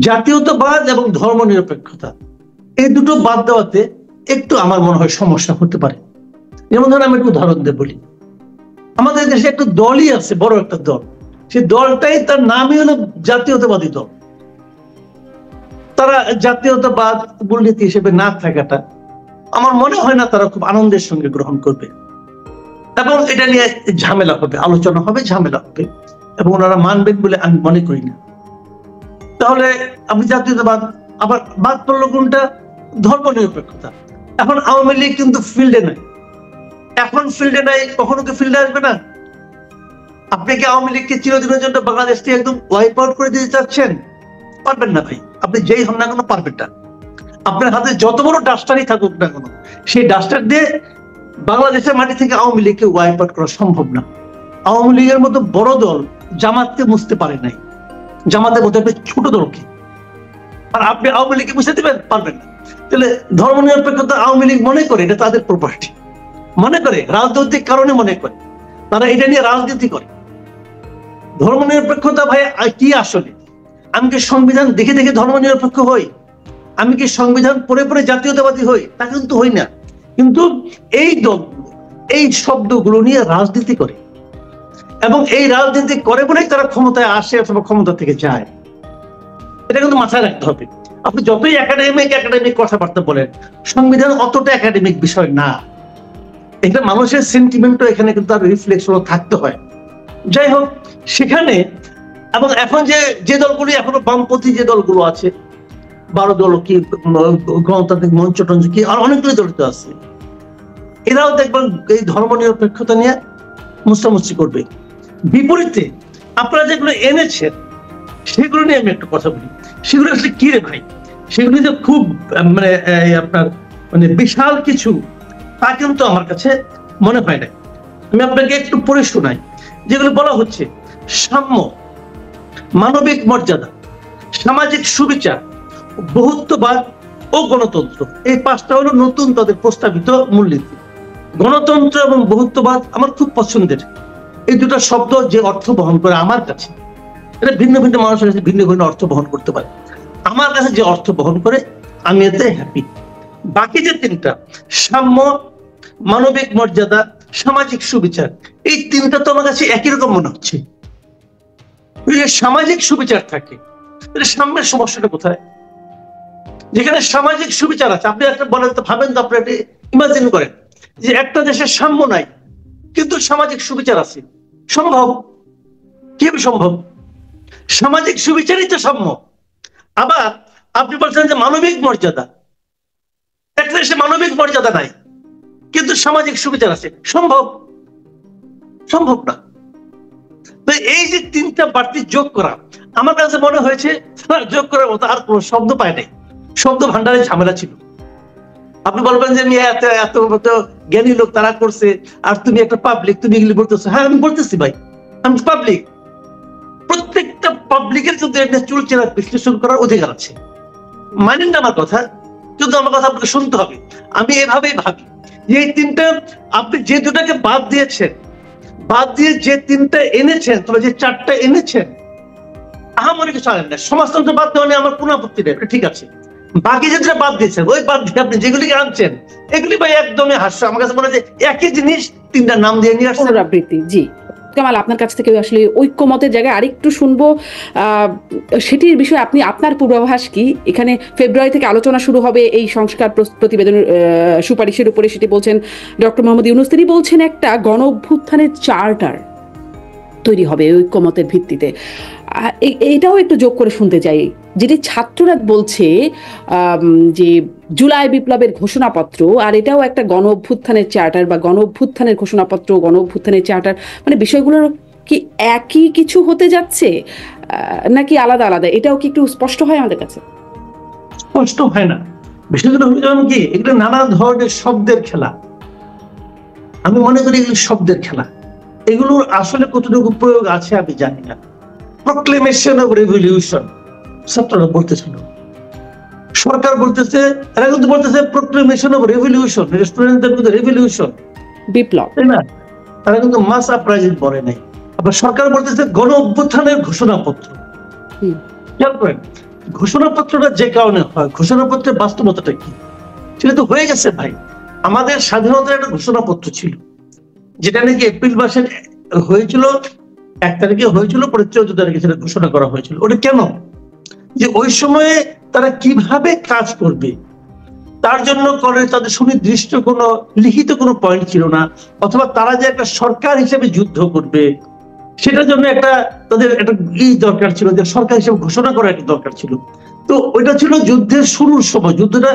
জাতীয়তাবাদ এবং ধর্মনিরপেক্ষতা এই দুটো বাদ দেওয়াতে একটু আমার মনে হয় সমস্যা হতে পারে। যেমন ধরেন আমি একটু উদাহরণ দিয়ে বলি, আমাদের দেশে একটা দলই আছে, বড় একটা দল, সেই দলটাই তার নামই হলো জাতীয়তাবাদী দল। তারা জাতীয়তাবাদ মূলনীতি হিসেবে না থাকাটা আমার মনে হয় না তারা খুব আনন্দের সঙ্গে গ্রহণ করবে, এবং এটা নিয়ে ঝামেলা হবে, আলোচনা হবে, ঝামেলা হবে, এবং ওনারা মানবেন বলে আমি মনে করি না। তাহলে আপনি জাতীয়তাবাদ, আবার বাদ পড়লো কোনটা? ধর্মনিরপেক্ষতা। এখন আওয়ামী লীগ কিন্তু ফিল্ডে নাই, এখন ফিল্ডে নাই, কখনো কি ফিল্ডে আসবে না? আপনি কি আওয়ামী লীগকে চিরদিনের জন্য বাংলাদেশ থেকে একদম ওয়াইপ আউট করে দিতে চাচ্ছেন? পারবেন না ভাই, আপনি যেই হন না কেন পারবেন না। আপনার হাতে যত বড় ডাস্টারই থাকুক না কেন, সেই ডাস্টার দিয়ে বাংলাদেশের মাটি থেকে আওয়ামী লীগকে ওয়াইপ আউট করা সম্ভব না। আওয়ামী লীগের মতো বড় দল জামাতকে মুছতে পারে নাই, জামাতের মতো একটা ছোট দলকে, আর আপনি আওয়ামী লীগকে মুছতে দিবেন? পারবেন না। তাহলে ধর্মনিরপেক্ষতা আওয়ামী লীগ মনে করে এটা তাদের প্রপার্টি, মনে করে রাজনৈতিক কারণে মনে করে, তারা এটা নিয়ে রাজনীতি করে। ধর্মনিরপেক্ষতা ভাই কি আসলে? আমি কি সংবিধান দেখে দেখে ধর্মনিরপেক্ষ হই? আমি কি সংবিধান পড়ে পড়ে জাতীয়তাবাদী হই? তা কিন্তু হই না। কিন্তু এই দলগুলো এই শব্দগুলো নিয়ে রাজনীতি করে, এবং এই রাজনীতি করে বলেই তারা ক্ষমতায় আসে অথবা ক্ষমতা থেকে যায়। এটা কিন্তু মাথায় রাখতে হবে। আপনি যতই একাডেমিক কথাবার্তা বলেন, সংবিধান অতটা একাডেমিক বিষয় না। এটা মানুষের সেন্টিমেন্টও এখানে কিন্তু তার রিফ্লেকশন থাকতে হয়। যাই হোক, সেখানে এবং এখন যে দলগুলি এখনো বামপন্থী যে দলগুলো আছে, 12 দল কি, গণতান্ত্রিক মঞ্চ টঞ্চ কি, আর অনেকগুলো দলিত আছে, এরাও দেখবেন এই ধর্মনিরপেক্ষতা নিয়ে মুস্তামুস্তি করবে। বিপরীতে আপনারা যেগুলো এনেছেন সেগুলো নিয়ে আমি একটু কথা বলি। সেগুলো আসলে কি রে ভাই? সেগুলি যে খুব আপনার বিশাল কিছু, তা কিন্তু আমার কাছে মনে হয় না। আমি আপনাকে একটু পড়ে শোনাই। যেগুলো বলা হচ্ছে: সাম্য, মানবিক মর্যাদা, সামাজিক সুবিচার, বহুত্ববাদ ও গণতন্ত্র, এই 5টা হলো নতুন তাদের প্রস্তাবিত মূলনীতি। গণতন্ত্র এবং বহুত্ববাদ আমার খুব পছন্দের। এই দুটো শব্দ যে অর্থ বহন করে আমার কাছে, এটা ভিন্ন ভিন্ন মানুষের কাছে ভিন্ন ভিন্ন অর্থ বহন করতে পারে। আমার কাছে যে অর্থ বহন করে আমি এতে হ্যাপি। বাকি যে 3টা, সাম্য, মানবিক মর্যাদা, সামাজিক সুবিচার, এই 3টা তো আমার কাছে একই রকম মনে হচ্ছে। সামাজিক সুবিচার থাকে, সাম্যের সমস্যাটা কোথায়? যেখানে সামাজিক সুবিচার আছে, আপনি একটা বলেন তো, ভাবেন তো, আপনি একটা ইমাজিন করেন যে একটা দেশের সাম্য নাই কিন্তু সামাজিক সুবিচার আছে। সম্ভব? কিভাবে সম্ভব? সামাজিক সুবিচারই তো সাম্য। আবার আপনি বলছেন যে মানবিক মর্যাদা, একটা দেশে মানবিক মর্যাদা নাই কিন্তু সামাজিক সুবিচার আছে। সম্ভব? সম্ভব না। তো এই যে 3টা বাড়তি যোগ করা, আমার কাছে মনে হয়েছে যোগ করার মতো আর কোনো শব্দ পায় নাই। শব্দ ভান্ডারে ঝামেলা ছিল। আপনি বলবেন যে এত এত জ্ঞানী লোক তারা করছে, আর তুমি একটা পাবলিক, তুমি এগুলি বলতেছো। হ্যাঁ, আমি বলতেছি ভাই, আমি পাবলিক। প্রত্যেকটা পাবলিকের কিন্তু একটা চুলচেরা বিশ্লেষণ করার অধিকার আছে। মানেন না আমার কথা? কিন্তু আমার কথা আপনাকে শুনতে হবে। আমি এভাবেই ভাবি যে এই 3টা, আপনি যে 2টাকে বাদ দিয়েছেন, বাদ দিয়ে যে 3টা এনেছেন, তবে যে 4টা এনেছেন, আহামরি কিছু আনেন না। সমাজতন্ত্র বাদ দেওয়া নিয়ে আমার কোনো আপত্তি নেই, ঠিক আছে। বাকি যেটা বাদ দিয়েছেন, ওই বাদ দিয়ে আপনি যেগুলিকে আনছেন, এগুলি ভাই একদমই হাস্য। আমার কাছে মনে হয় যে একই জিনিস 3টা নাম দিয়ে নিয়ে আসছেন। পুনরাবৃত্তি। জি কামাল, আপনার কাছ থেকে আসলে ঐক্যমতের জায়গায় আরেকটু শুনবো, সেটির বিষয়ে আপনি আপনার পূর্বাভাস কি? এখানে ফেব্রুয়ারি থেকে আলোচনা শুরু হবে এই সংস্কার প্রতিবেদনের সুপারিশের উপরে, সেটি বলছেন ডক্টর মোহাম্মদ ইউনূস। তিনি বলছেন একটা গণ অভ্যুত্থানের চার্টার তৈরি হবে ঐক্যমতের ভিত্তিতে। এটাও একটু যোগ করে শুনতে চাই, যেটি ছাত্ররা বলছে যে জুলাই বিপ্লবের ঘোষণাপত্র, আর এটাও একটা গণ অভ্যুত্থানের চার্টার বা গণ অভ্যুত্থানের ঘোষণাপত্র, গণ অভ্যুত্থানের চার্টার, মানে বিষয়গুলোর কি একই কিছু হতে যাচ্ছে নাকি আলাদা আলাদা? এটাও কি একটু স্পষ্ট হয় আমাদের কাছে? স্পষ্ট হয় না। বিষয়গুলো যেমন কি, এগুলো নানা ধরনের শব্দের খেলা। আমি মনে করি এগুলো শব্দের খেলা। এগুলোর আসলে কতটুকু প্রয়োগ আছে আমি জানি না। প্রক্লেমেশন অফ রেভলিউশন ছাত্ররা বলতেছিল, সরকার বলতেছে, এরা কিন্তু বলতেছে প্রক্লেমেশন অফ রেভলিউশন, স্টুডেন্টদের কিন্তু রেভলিউশন, বিপ্লব, তাই না? তারা কিন্তু মাস আপরাইজিং বলে নাই। আবার সরকার বলতেছে গণ অভ্যুত্থানের ঘোষণাপত্র। খেয়াল করেন, ঘোষণাপত্রটা যে কারণে হয়, ঘোষণাপত্রের বাস্তবতাটা কি সেটা তো হয়ে গেছে ভাই। আমাদের স্বাধীনতার একটা ঘোষণাপত্র ছিল, যেটা নাকি এপ্রিল মাসের হয়েছিল, 1 তারিখে হয়েছিল, পরে 14 তারিখে সেটা ঘোষণা করা হয়েছিল। ওটা কেন? যে ওই সময়ে তারা কিভাবে কাজ করবে তার জন্য করে তাদের সুনির্দিষ্ট কোনো লিখিত কোনো পয়েন্ট ছিল না, অথবা তারা যে একটা সরকার হিসেবে যুদ্ধ করবে সেটার জন্য একটা তাদের একটা দরকার ছিল, যে সরকার হিসেবে ঘোষণা করা একটা দরকার ছিল। তো ওইটা ছিল যুদ্ধের শুরুর সময়, যুদ্ধটা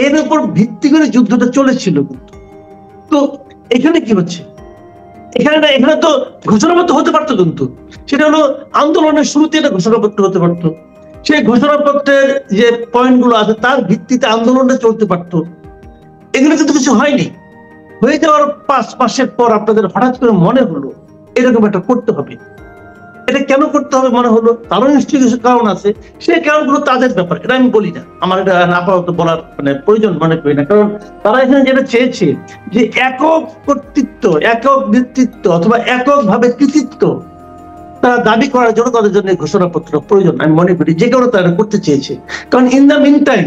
এর উপর ভিত্তি করে যুদ্ধটা চলেছিল। তো এখানে কি হচ্ছে, এখানে তো ঘোষণাপত্র হতে পারতো, কিন্তু সেটা হলো আন্দোলনের শুরুতে এটা ঘোষণাপত্র হতে পারতো। সেই ঘোষণাপত্রের যে পয়েন্ট গুলো আছে তার ভিত্তিতে আন্দোলনটা চলতে পারতো। এগুলো কিন্তু কিছু হয়নি। হয়ে যাওয়ার 5 মাসের পর আপনাদের হঠাৎ করে মনে হলো এরকম একটা করতে হবে। এটা কেন করতে হবে মনে হলো? তারও নিশ্চয়ই কিছু কারণ আছে, সেই কারণগুলো তাদের ব্যাপার, এটা আমি বলি না, আমার এটা আপাতত বলার প্রয়োজন মনে করি না। কারণ তারা এখানে যেটা চেয়েছে যে একক কর্তৃত্ব, একক নেতৃত্ব অথবা এককভাবে কৃতিত্ব তারা দাবি করার জন্য তাদের জন্য ঘোষণাপত্র প্রয়োজন আমি মনে করি, যে কারণে তারা করতে চেয়েছে। কারণ ইন দ্য মিন টাইম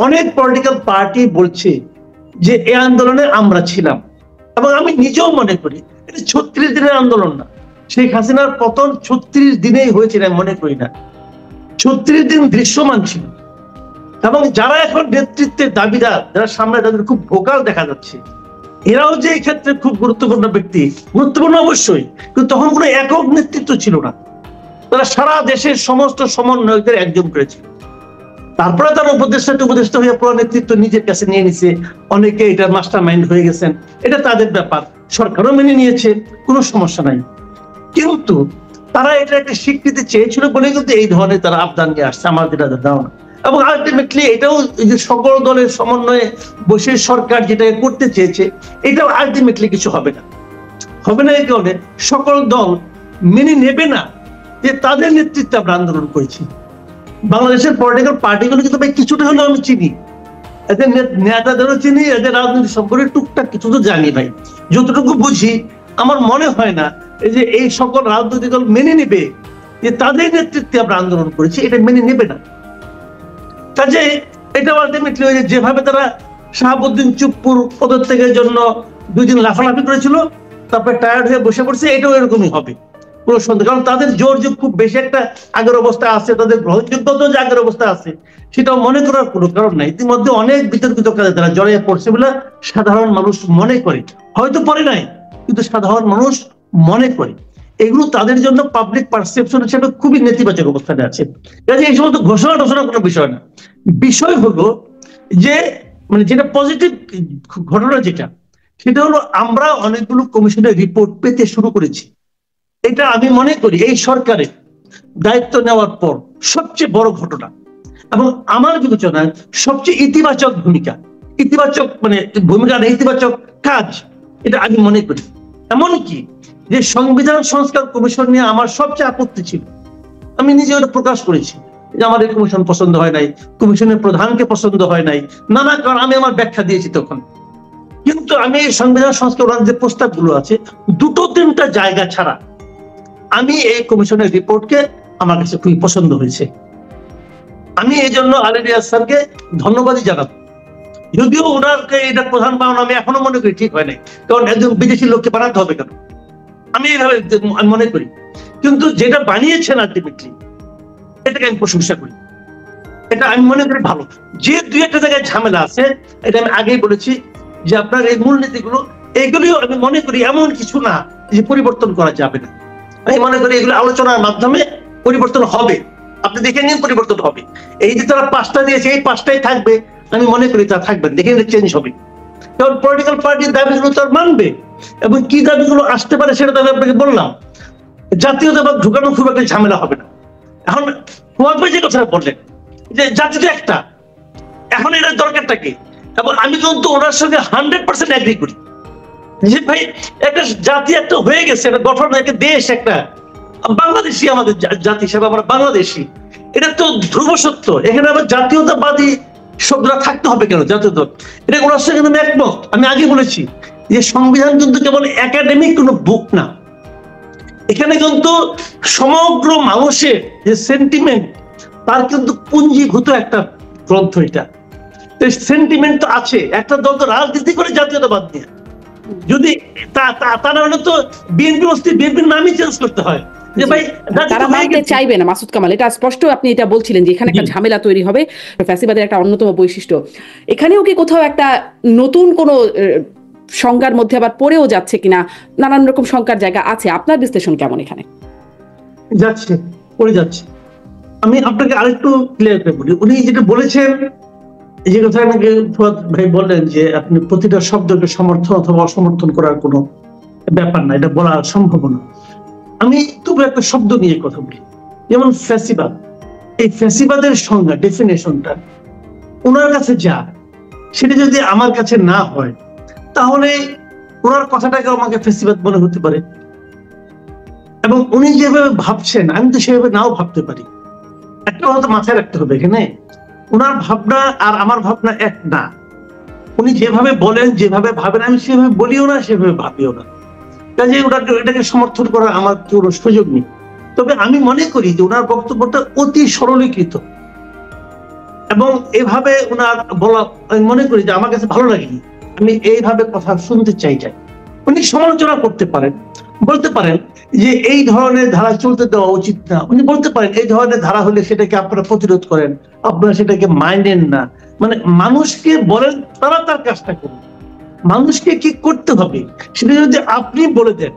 অনেক পলিটিক্যাল পার্টি বলছে যে এই আন্দোলনে আমরা ছিলাম, এবং আমি নিজেও মনে করি এটা 36 দিনের আন্দোলন না, শেখ হাসিনার পতন 36 দিনেই হয়েছিল আমি মনে করি না, 36 দিন দৃশ্যমান ছিল। এবং যারা এখন নেতৃত্বের দাবিদার, যারা সামনে তাদের খুব ভোকাল দেখা যাচ্ছে, এরাও যে এই ক্ষেত্রে খুব গুরুত্বপূর্ণ ব্যক্তি, গুরুত্বপূর্ণ অবশ্যই, কিন্তু তখন কোনো একক নেতৃত্ব ছিল না, তারা সারা দেশের সমস্ত সমন্বয়কদের একজন করেছিল। তারপরে তার উপদেষ্টা হয়ে পুরো নেতৃত্ব নিজের কাছে নিয়ে নিছে, অনেকে এটা মাস্টার মাইন্ড হয়ে গেছেন, এটা তাদের ব্যাপার, সরকারও মেনে নিয়েছে, কোনো সমস্যা নাই। কিন্তু তারা এটা একটা স্বীকৃতি চেয়েছিল বলে কিন্তু এই ধরনের তারা আবদান নিয়ে আসছে, আমার যেটা ধারণা। এবং আলটিমেটলি এটাও যে সকল দলের সমন্বয়ে বসে সরকার যেটা করতে চেয়েছে, এটাও আলটিমেটলি কিছু হবে না। এই কারণে সকল দল মেনে নেবে না যে তাদের নেতৃত্বে আমরা আন্দোলন করেছি। বাংলাদেশের পলিটিক্যাল পার্টিগুলো কিন্তু ভাই কিছুটা হলেও আমি চিনি, এদের নেতাদেরও চিনি, এদের রাজনীতি সম্পর্কে টুকটাক কিছু তো জানি ভাই, যতটুকু বুঝি আমার মনে হয় না যে এই সকল রাজনৈতিক দল মেনে নেবে যে তাদের নেতৃত্বে আমরা আন্দোলন করেছি, এটা মেনে নেবে না। কাজে এটা আলটিমেটলি যেভাবে তারা শাহাবুদ্দিন চুপ্পুর পদত্যাগের জন্য 2 দিন লাফালাফি করেছিল, তারপরে টায়ার্ড হয়ে বসে পড়ছে, এটাও এরকমই হবে কোনো সন্দেহ। কারণ তাদের জোর যে খুব বেশি একটা আগের অবস্থা আছে, তাদের গ্রহণযোগ্যতা যে আগের অবস্থা আছে সেটাও মনে করার কোনো কারণ নাই। ইতিমধ্যে অনেক বিতর্কিত কাজে তারা জড়িয়ে পড়ছে বলে সাধারণ মানুষ মনে করে, হয়তো পড়ে নাই কিন্তু সাধারণ মানুষ মনে করে। এগুলো তাদের জন্য পাবলিক পারসেপশন হিসেবে খুবই নেতিবাচক অবস্থানে আছে। কাজে এই সমস্ত ঘোষণা কোনো বিষয় না, বিষয় হলো যে যেটা পজিটিভ ঘটনা যেটা, সেটা হলো আমরা অনেকগুলো কমিশনের রিপোর্ট পেতে শুরু করেছি। এটা আমি মনে করি এই সরকারের দায়িত্ব নেওয়ার পর সবচেয়ে বড় ঘটনা, এবং আমার বিবেচনায় সবচেয়ে ইতিবাচক ভূমিকা, ইতিবাচক কাজ, এটা আমি মনে করি। এমনকি যে সংবিধান সংস্কার কমিশন নিয়ে আমার সবচেয়ে আপত্তি ছিল, আমি নিজে ওটা প্রকাশ করেছি যে আমার এই কমিশন পছন্দ হয় নাই, কমিশনের প্রধানকে পছন্দ হয় নাই, নানা কারণ আমি আমার ব্যাখ্যা দিয়েছি তখন। কিন্তু আমি এই সংবিধান সংস্কার যে প্রস্তাবগুলো আছে, 2-3টা জায়গা ছাড়া আমি এই কমিশনের রিপোর্টকে আমার কাছে খুবই পছন্দ হয়েছে। আমি এই জন্য আলিরিয়াজ স্যারকে ধন্যবাদই জানাবো, যদিও ওনাকে এটা প্রধান বানানো আমি এখনো মনে করি ঠিক হয় নাই, কারণ একজন বিদেশি লোককে বানাতে হবে কেন, আমি এইভাবে মনে করি। কিন্তু যেটা বানিয়েছেন আলটিমেটলি, এটাকে আমি প্রশংসা করি, এটা আমি মনে করি ভালো। যে 2-1টা জায়গায় ঝামেলা আছে, এটা আমি আগেই বলেছি যে আপনার এই মূলনীতিগুলো, এইগুলিও আমি মনে করি এমন কিছু না যে পরিবর্তন করা যাবে না। আমি মনে করি এগুলো আলোচনার মাধ্যমে পরিবর্তন হবে, আপনি দেখে নিন পরিবর্তন হবে। এই যে তারা 5টা দিয়েছে, এই 5টাই থাকবে, আমি মনে করি তা থাকবে, দেখে নিন চেঞ্জ হবে। কারণ পলিটিক্যাল পার্টির দাবিগুলো তার মানবে, এবং কি দাবিগুলো আসতে পারে সেটা তো আমি আপনাকে বললাম। জাতীয়তাবাদ ঢুকানো খুব একটা ঝামেলা হবে না। এখন ফুয়াদ ভাই যে কথা বললেন যে জাতি তো একটা, এখন এটার দরকারটা কি, এবং আমি কিন্তু ওনার সঙ্গে 100% এগ্রি করি যে ভাই একটা জাতি একটা হয়ে গেছে, একটা গঠন, একটা দেশ, একটা বাংলাদেশি, আমাদের জাতি হিসেবে আমরা বাংলাদেশি, এটা তো ধ্রুব সত্য। এখানে আবার জাতীয়তাবাদী শব্দটা থাকতে হবে কেন? জাতীয়তা, এটা ওনার সঙ্গে আমি একমত। আমি আগে বলেছি যে সংবিধান কিন্তু কেবল একাডেমিক কোনো বুক না, এখানে কিন্তু সমগ্র মানুষের যে সেন্টিমেন্ট, তার কিন্তু পুঞ্জীভূত একটা গ্রন্থ এটা। সেন্টিমেন্ট তো আছে, একটা দল তো রাজনীতি করে জাতীয়তাবাদ নিয়ে, যদি তা না হলে তো বিএনপির নামই চেঞ্জ করতে হয় যে ভাই তারা মানতে চাইবে না। মাসুদ কামাল, এটা স্পষ্ট আপনি এটা বলছিলেন যে এখানে একটা ঝামেলা তৈরি হবে, ফ্যাসিবাদের একটা অন্যতম বৈশিষ্ট্য। এখানেও কি কোথাও একটা নতুন কোনো সংজ্ঞার মধ্যে আবার পড়েও যাচ্ছে কিনা, নানান রকম শঙ্কার জায়গা আছে? আপনার বিশ্লেষণ কেমন এখানে? যাচ্ছে, পড়ে যাচ্ছে। আমি আপনাকে আরেকটু ক্লিয়ার করে বলি, উনি যেটা বলেছেন, যে কথা আমাকে ফুয়াদ ভাই বললেন যে আপনি প্রতিটা শব্দকে সমর্থন অথবা অসমর্থন করার কোনো ব্যাপার না, এটা বলা সম্ভব না। আমি তবু একটা শব্দ নিয়ে কথা বলি, যেমন ফ্যাসিবাদ। এই ফ্যাসিবাদের সংজ্ঞা, ডেফিনেশনটা ওনার কাছে যা, সেটা যদি আমার কাছে না হয়, তাহলে ওনার কথাটাকে আমাকে ফ্যাসিবাদ মনে হতে পারে, এবং উনি যেভাবে ভাবছেন আমি তো সেভাবে নাও ভাবতে পারি। একটা কথা মাথায় রাখতে হবে, এখানে ওনার ভাবনা আর আমার ভাবনা এক না। উনি যেভাবে বলেন, যেভাবে ভাবেন, আমি সেভাবে বলিও না, সেভাবে ভাবিও না। কাজে এটাকে সমর্থন করার আমার কোনো সুযোগ নেই। তবে আমি মনে করি যে ওনার বক্তব্যটা অতি সরলীকৃত, এবং এভাবে ওনার বলা আমি মনে করি যে আমার কাছে ভালো লাগেনি। আমি এইভাবে কথা শুনতে চাই। উনি সমালোচনা করতে পারেন, বলতে পারেন যে এই ধরনের ধারা চলতে দেওয়া উচিত না। উনি বলতে পারেন এই ধরনের ধারা হলে সেটাকে আপনারা প্রতিরোধ করেন, আপনারা সেটাকে মানেন না। মানে মানুষকে বলেন তারা তার কাজটা করুন, মানুষকে কি করতে হবে সেটা যদি আপনি বলে দেন,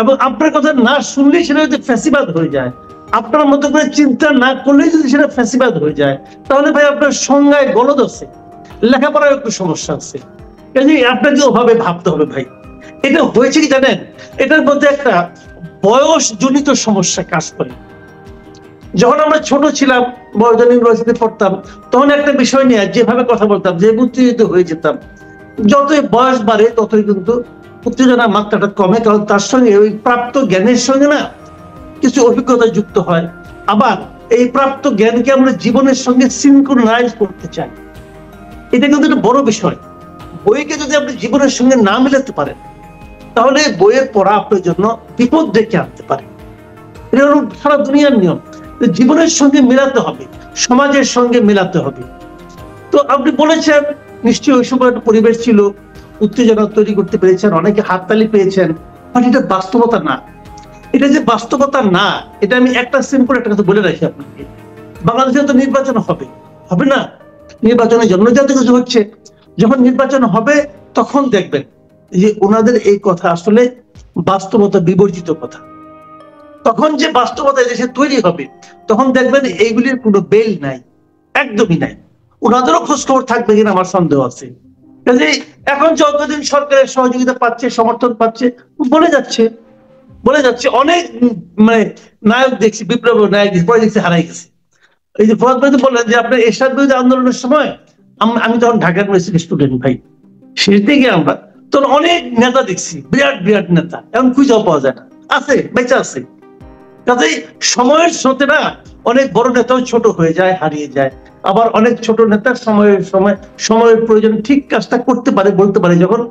এবং আপনার কথা না শুনলে সেটা যদি ফ্যাসিবাদ হয়ে যায়, আপনার মতো করে চিন্তা না করলে যদি সেটা ফ্যাসিবাদ হয়ে যায়, তাহলে ভাই আপনার সংজ্ঞায় গলদ আছে, লেখাপড়ায় একটু সমস্যা আছে। কাজে আপনাকে ওভাবে ভাবতে হবে ভাই। এটা হয়েছে কি জানেন, এটার মধ্যে একটা বয়সজনিত সমস্যা কাজ করে। যখন আমরা ছোট ছিলাম, বড়জন ইউনিভার্সিটি পড়তাম, তখন একটা বিষয় নিয়ে যেভাবে কথা বলতাম, যে উত্তেজিত হয়ে যেতাম, যতই বয়স বাড়ে ততই কিন্তু উত্তেজনার মাত্রাটা কমে, কারণ তার সঙ্গে ওই প্রাপ্ত জ্ঞানের সঙ্গে না কিছু অভিজ্ঞতা যুক্ত হয়। আবার এই প্রাপ্ত জ্ঞানকে আমরা জীবনের সঙ্গে সিনক্রোনাইজ করতে চাই, এটা কিন্তু একটা বড় বিষয়। বইকে যদি আপনি জীবনের সঙ্গে না মেলাতে পারেন, তাহলে বইয়ের পড়া আপনার জন্য বিপদ ডেকে আনতে পারে। এটা হলো সারা দুনিয়ার নিয়ম। জীবনের সঙ্গে মেলাতে হবে, সমাজের সঙ্গে মেলাতে হবে। তো আপনি বলেছেন নিশ্চয়ই ওই সময় একটা পরিবেশ ছিল, উত্তেজনা তৈরি করতে পেরেছেন, অনেকে হাততালি পেয়েছেন, বাট এটা বাস্তবতা না। এটা যে বাস্তবতা না, এটা আমি একটা সিম্পল একটা কথা বলে রাখি আপনাকে। বাংলাদেশে তো নির্বাচন হবে না, নির্বাচনের জন্য যত কিছু হচ্ছে। যখন নির্বাচন হবে তখন দেখবেন যে ওনাদের এই কথা আসলে বাস্তবতা বিবর্জিত কথা। তখন যে বাস্তবতা দেশে তৈরি হবে, তখন দেখবেন এইগুলির কোনো বেল নাই, একদমই নাই। ওনাদেরও খোঁজ খবর থাকবে কিনা আমার সন্দেহ আছে। কাজে এখন যতদিন সরকারের সহযোগিতা পাচ্ছে, সমর্থন পাচ্ছে, বলে যাচ্ছে অনেক মানে নায়ক দেখছি, বিপ্লব নায়ক পরে দেখছি হারাই গেছে। এই যে ফুয়াদ ভাই বললেন যে আপনার এরশাদ বিরোধী আন্দোলনের সময় আমি তখন ঢাকা ইউনিভার্সিটি স্টুডেন্ট ভাই, শেষ দিকে আমরা তখন অনেক নেতা দেখছি, বিরাট নেতা, এখন খুঁজেও পাওয়া যায় না, আছে বেঁচে আছে। কাজেই সময়ের স্রোতে না অনেক বড় নেতাও ছোট হয়ে যায়, হারিয়ে যায়। আবার অনেক ছোট নেতা সময়ের প্রয়োজন ঠিক কাজটা করতে পারে, বলতে পারে যখন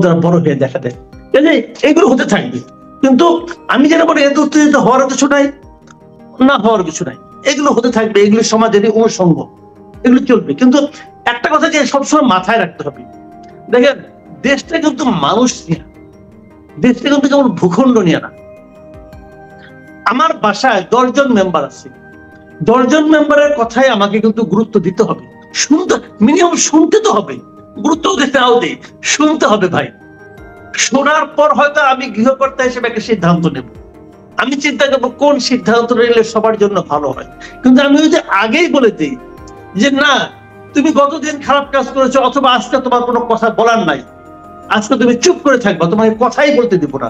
তারা বড় হয়ে দেখা দেয়। কাজে এগুলো হতে থাকবে। কিন্তু আমি যেন বলি এত উত্তেজিত হওয়ার কিছু নাই, না হওয়ার কিছু নাই, এগুলো হতে থাকবে, এগুলো সমাজের অনুষঙ্গ, এগুলো চলবে। কিন্তু একটা কথা যে সবসময় মাথায় রাখতে হবে, দেখেন দেশটা কিন্তু মানুষ নিয়ে, দেশটা কিন্তু কেমন ভূখণ্ড নিয়ে না। আমার বাসায় 10 জন মেম্বার আছে, 10 জন মেম্বারের কথাই আমাকে কিন্তু গুরুত্ব দিতে হবে, মিনিমাম শুনতে তো হবে, গুরুত্ব দিতে হবে, শুনতে হবে ভাই। শোনার পর হয়তো আমি গৃহকর্তা হিসেবে একটা সিদ্ধান্ত নেব, আমি চিন্তা করবো কোন সিদ্ধান্ত নিলে সবার জন্য ভালো হয়। কিন্তু আমি যদি আগেই বলে দিই যে না, তুমি গতদিন খারাপ কাজ করেছো, অথবা আজকে তোমার কোনো কথা বলার নাই, আজকে তুমি চুপ করে থাকবা, তোমাকে কথাই বলতে দিব না,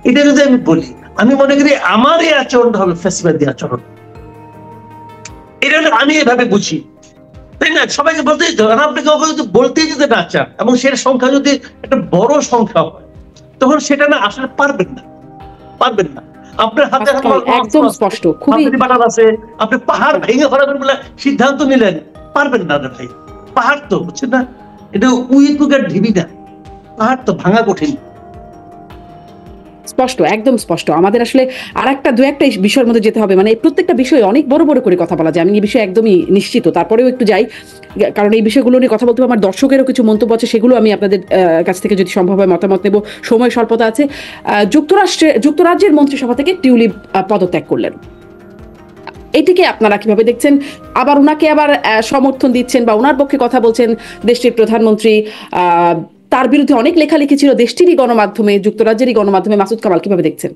এটা যদি আমি বলি, আমি মনে করি আমার এই আচরণটা হবে ফ্যাসিবাদী আচরণ। এটা হলে আমি এভাবে বুঝি, তাই না? সবাইকে বলতেই তো, আপনি কাউকে যদি বলতেই যদি না চান, এবং সেটা সংখ্যা যদি একটা বড় সংখ্যা হয়, তখন সেটা না আসলে পারবেন না। আপনার হাতে একদম স্পষ্ট, খুবই বানান আছে, আপনি পাহাড় ভেঙে ফেলাবেন বলে সিদ্ধান্ত নিলেন, পারবেন না ভাই। পাহাড় তো বুঝছেন না, এটা উইকুকের ঢিবি না, পাহাড় তো ভাঙা কঠিন। স্পষ্ট, একদম স্পষ্ট। আমাদের আসলে আরেকটা দু একটা বিষয়ের মধ্যে যেতে হবে, মানে এই প্রত্যেকটা বিষয়ে অনেক বড় বড় করে কথা বলা যায়, আমি এই বিষয়ে একদমই নিশ্চিত। তারপরেও একটু যাই, কারণ এই বিষয়গুলো নিয়ে কথা বলতে আমার দর্শকেরও কিছু মন্তব্য আছে, সেগুলো আমি আপনাদের কাছ থেকে যদি সম্ভব হয় মতামত নেব। সময় স্বল্পতা আছে। যুক্তরাজ্যের মন্ত্রিসভা থেকে টিউলিপ পদত্যাগ করলেন, এটিকে আপনারা কিভাবে দেখছেন? আবার উনাকে আবার সমর্থন দিচ্ছেন বা ওনার পক্ষে কথা বলছেন দেশটির প্রধানমন্ত্রী। তার বিরুদ্ধে অনেক লেখালেখি ছিল দেশটিরই গণমাধ্যমে, যুক্তরাজ্যেরই গণমাধ্যমে। মাসুদ কামাল, কিভাবে দেখছেন?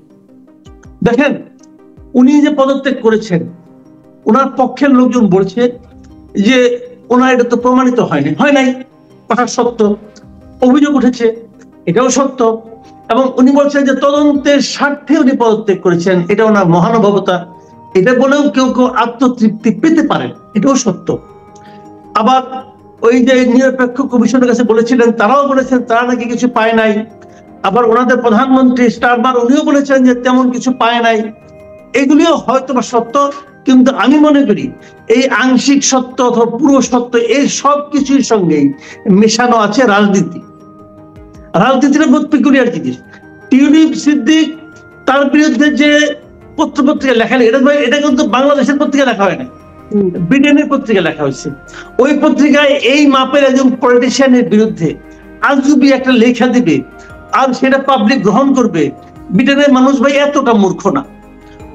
দেখেন, উনি যে পদত্যাগ করেছেন, ওনার পক্ষের লোকজন বলছে যে ওনার এটা তো প্রমাণিত হয়নি, হয় নাই, কথা সত্য, অভিযোগ উঠেছে, এটাও সত্য, এবং উনি বলছেন যে তদন্তের স্বার্থে উনি পদত্যাগ করেছেন, এটা ওনার মহানুভবতা, এটা বলেও কেউ কেউ আত্মতৃপ্তি পেতে পারেন, এটাও সত্য। আবার ওই যে নিরপেক্ষ কমিশনের কাছে বলেছিলেন, তারাও বলেছেন তারা নাকি কিছু পায় নাই। আবার ওনাদের প্রধানমন্ত্রী স্টারমার উনিও বলেছেন যে তেমন কিছু পায় নাই। এগুলিও হয়তো বা সত্য, কিন্তু আমি মনে করি এই আংশিক সত্য অথবা পুরো সত্য এই সব কিছুর সঙ্গেই মেশানো আছে রাজনীতি। রাজনীতির বহুত পেকুলিয়ার জিনিস। টিউলিপ সিদ্দিক তার বিরুদ্ধে যে পত্রপত্রিকা লেখা, এটা কিন্তু বাংলাদেশের পত্রিকা লেখা হয় না, ব্রিটেনের পত্রিকা লেখা হয়েছে। ওই পত্রিকায় এই মাপের একজন পলিটিশিয়ানের বিরুদ্ধে আজগুবি একটা লেখা দিবে আর সেটা পাবলিক গ্রহণ করবে, ব্রিটেনের মানুষ ভাই এতটা মূর্খ না,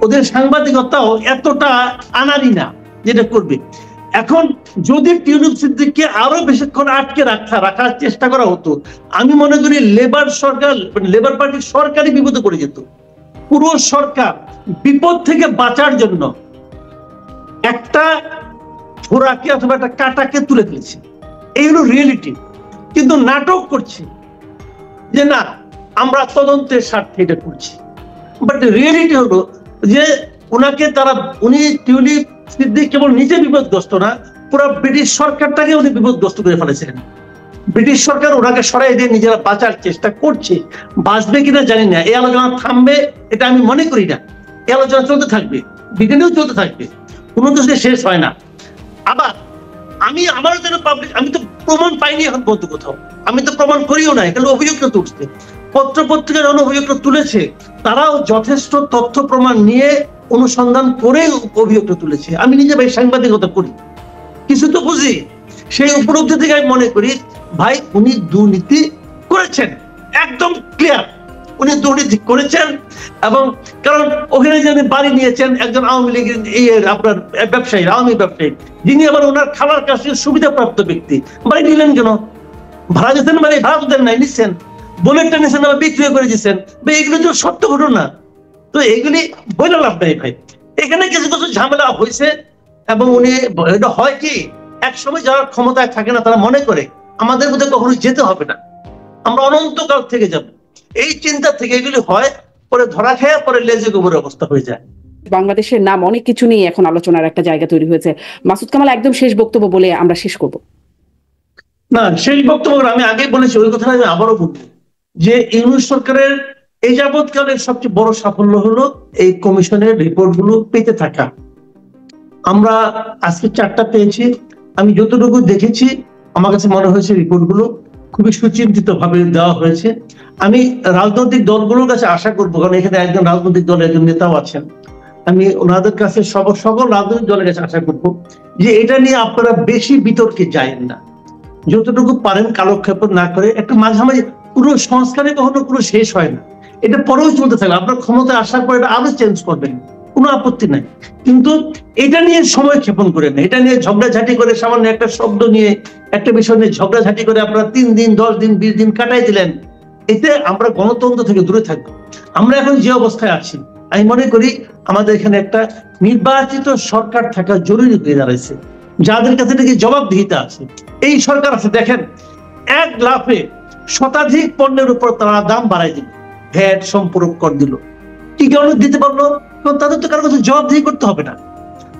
ওদের সাংবাদিকতাও এতটা আনারি না যেটা করবে। এখন যদি টিউলিপ সিদ্দিককে আরো বেশিক্ষণ আটকে রাখার চেষ্টা করা হতো, আমি মনে করি লেবার সরকার, লেবার পার্টির সরকারই বিপদে পড়ে যেত। পুরো সরকার বিপদ থেকে বাঁচার জন্য একটা ঘোড়াকে অথবা একটা কাটাকে তুলে ফেলেছে, এই হলো রিয়েলিটি। কিন্তু নাটক করছে যে না আমরা তদন্তের স্বার্থে এটা করছি, বাট রিয়েলিটি হলো যে উনি টিউলিপ সিদ্দিক কেবল নিজে বিপদগ্রস্ত না, পুরো ব্রিটিশ সরকারটাকে উনি বিপদগ্রস্ত করে ফেলেছিলেন। ব্রিটিশ সরকার ওনাকে সরাই দিয়ে নিজেরা বাঁচার চেষ্টা করছে, বাঁচবে কিনা জানি না, এই আলোচনা থামবে এটা আমি মনে করি না, এই আলোচনা চলতে থাকবে, ব্রিটেনেও চলতে থাকবে, কোনো কিছু শেষ হয় না। আবার আমার জন্য পাবলিক, আমি তো প্রমাণ পাইনি এখন পর্যন্ত কোথাও, আমি তো প্রমাণ করিও না, এখানে অভিযোগটা তুলছে পত্র পত্রিকার যখন অভিযোগটা তুলেছে তারাও যথেষ্ট তথ্য প্রমাণ নিয়ে অনুসন্ধান করে অভিযোগটা তুলেছে। আমি নিজে ভাই সাংবাদিকতা করি, কিছু তো বুঝি, সেই উপলব্ধি থেকে আমি মনে করি ভাই উনি দুর্নীতি করেছেন, একদম ক্লিয়ার উনি দুর্নীতি করেছেন। এবং কারণ ওখানে যিনি বাড়ি নিয়েছেন একজন আওয়ামী লীগের আপনার ব্যবসায়ী, আওয়ামী ব্যবসায়ী, যিনি আবার ওনার খালার কাছে সুবিধাপ্রাপ্ত ব্যক্তি, বাড়ি নিলেন কেন? ভাড়া দিচ্ছেন, মানে ভাড়া তো দেন নাই, নিচ্ছেন, বুলেটটা নিচ্ছেন আবার বিক্রি করে দিচ্ছেন, এগুলো তো সত্য ঘটনা। তো এগুলি বলে লাভ নাই ভাই, এখানে কিছু কিছু ঝামেলা হয়েছে। এবং উনি এটা হয় কি, এক সময় যারা ক্ষমতায় থাকে না তারা মনে করে আমাদের মধ্যে কখনো যেতে হবে না, আমরা অনন্তকাল থেকে যাব, এই চিন্তা থেকে এগুলি হয়, পরে ধরা খেয়ে পরে লেজে গোবরের অবস্থা হয়ে যায়। বাংলাদেশের নাম অনেক কিছু নিয়ে এখন আলোচনার একটা জায়গা তৈরি হয়েছে। মাসুদ কামাল, একদম শেষ বক্তব্য বলে আমরা শেষ করব। না, শেষ বক্তব্য আমি আগে বলেছি, ওই কথা আমি আবারও বলবো যে ইউনূস সরকারের এই যাবৎকালের সবচেয়ে বড় সাফল্য হলো এই কমিশনের রিপোর্ট গুলো পেতে থাকা। আমরা আজকে 4টা পেয়েছি, আমি যতটুকু দেখেছি আমার কাছে মনে হয়েছে রিপোর্ট গুলো খুবই সুচিন্তিত ভাবে দেওয়া হয়েছে। আমি রাজনৈতিক দলগুলোর কাছে আশা করবো, কারণ এখানে একজন রাজনৈতিক দলের একজন নেতাও আছেন, আমি ওনাদের কাছে সকল রাজনৈতিক দলের কাছে আশা করবো যে এটা নিয়ে আপনারা বেশি বিতর্কে যায়েন না, যতটুকু পারেন কালক্ষেপণ না করে একটু মাঝামাঝি, পুরো সংস্কারে কখনো পুরো শেষ হয় না, এটা পরেও চলতে থাকবে, আপনার ক্ষমতায় আসার পর এটা আরো চেঞ্জ করবেন, কোনো আপত্তি নাই, কিন্তু এটা নিয়ে সময় ক্ষেপণ করেন না, এটা নিয়ে ঝগড়াঝাটি করে সামান্য একটা শব্দ নিয়ে একটা বিষয় নিয়ে ঝগড়াঝাটি করে আপনারা 3 দিন 10 দিন 20 দিন কাটাই দিলেন, এতে আমরা গণতন্ত্র থেকে দূরে থাকবো। আমরা এখন যে অবস্থায় আছি আমি মনে করি আমাদের এখানে একটা নির্বাচিত সরকার থাকা জরুরি হয়ে দাঁড়াইছে, যাদের কাছে নাকি জবাবদিহিতা আছে। এই সরকার আছে, দেখেন এক লাফে শতাধিক পণ্যের উপর তারা দাম বাড়াই দিল, ভ্যাট সম্পূরক কর দিল, কি কারণে দিতে পারলো? তাদের তো কারো কাছে জবাবদিহি করতে হবে না,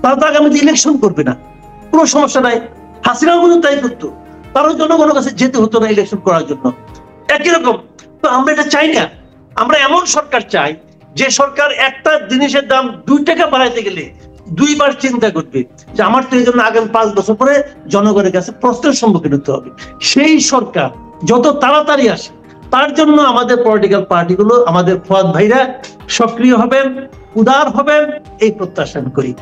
তারা তো আগামীতে ইলেকশন করবে না, কোনো সমস্যা নাই। হাসিনাও কিন্তু তাই করতো, তারও জনগণের কাছে যেতে হতো না ইলেকশন করার জন্য। একই রকম তো আমরা এটা চাই না, আমরা এমন সরকার চাই যে সরকার একটা জিনিসের দাম 2 টাকা বাড়াইতে গেলে 2 বার চিন্তা করবে যে আমার তো এই জন্য আগামী 5 বছর পরে জনগণের কাছে প্রশ্নের সম্মুখীন হতে হবে। সেই সরকার যত তাড়াতাড়ি আসে তার জন্য আমাদের পলিটিক্যাল পার্টিগুলো, আমাদের ফুয়াদ ভাইরা সক্রিয় হবেন, উদার হবেন, এই প্রত্যাশা আমি করি।